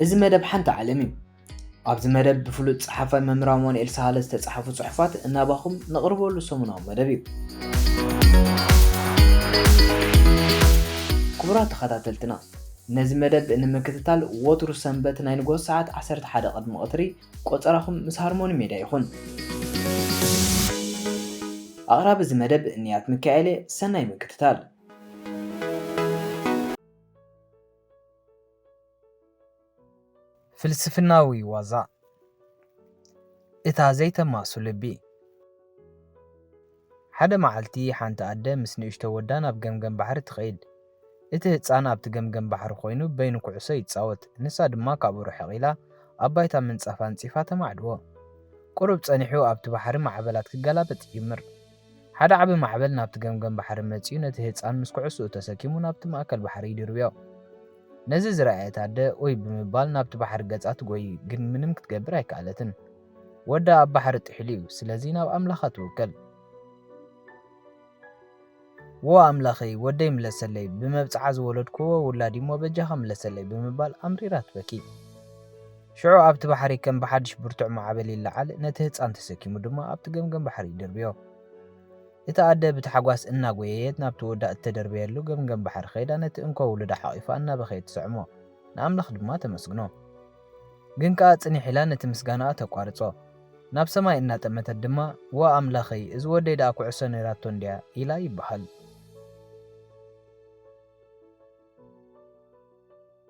إذا مدب حنت عالمي أبز مدب بفلوت صحافة ممرامون إلسالس تصحفوا صحفات ناباهم نقربوا له سمناو مدبي كبرات تخاتلتنا نزي مدب إن مكتتال وطرو سنبت ناينقو ساعات 11 قدم قطري قطراهم مسهرمون ميدا يخون أغرب إذا مدب إنيات مكايلة سناي مكتتال ፍልስፍናዊ ዋዛ እታ ዘይተማሱ ልቢ ሓደ መዓልቲ ሓንቲ ኣደ ምስ ንእሽቶ ወዳ ናብ ገምገም ባሕሪ ትኸይድ እቲ ህፃን ኣብቲ ገምገም ባሕሪ ኮይኑ በይኑ ኩዕሶ ይፃወት ንሳ ድማ ካብኡ ርሕቕ ኢላ ኣብ ባይታ ምንፃፍ ኣንፂፋ ተማዕድዎ ቁሩብ ፀኒሑ ኣብቲ ባሕሪ ማዕበላት ክገላበጥ ይጅምር ሓደ ዓቢ ማዕበል ናብቲ ገምገም ባሕሪ መፂኡ ነቲ ህፃን ምስ ኩዕሶኡ ተሰኪሙ ናብቲ ማእከል ባሕሪ ይድርብዮ ነዚ ዝረኣየት ኣደ ወይ ብምባል ናብቲ ባሕሪ ገጻ ትጎይ ግን ምንም ክትገብር ኣይከኣለትን ወዳ ኣብ ባሕሪ ጥሕሉ እዩ ስለዚ ናብ ኣምላኻ ትውከል ወ ኣምላኸይ ወደይ ምለሰለይ ብመብፅዓ ዝወለድክዎ ውላዲ እሞ በጃኻ ምለሰለይ ብምባል ኣምሪራ ትበኪ ሽዑ ኣብቲ ባሕሪ ከም ብሓድሽ ብርቱዕ ማዕበል ይለዓል ነቲ ህፃን ተሰኪሙ ድማ ኣብቲ ገምገም ባሕሪ ይድርብዮ እታ ኣደ ብታሕጓስ እናጎየየት ናብቲ ወዳ እተደርበየሉ ገምገም ባሕሪ ኸይዳ ነቲ እንኮ ውልዳ ሓቂፋ እናበኸየት ትስዕሞ ንኣምላኽ ድማ ተመስግኖ ግን ከዓ ፅኒሕ ኢላ ነቲ ምስጋናኣ ተቋርጾ ናብ ሰማይ እናጠመተት ድማ ወ ኣምላኸይ እዚ ወደይ ደኣ ኩዕሶ ነይራቶ እንድያ ኢላ ይበሃል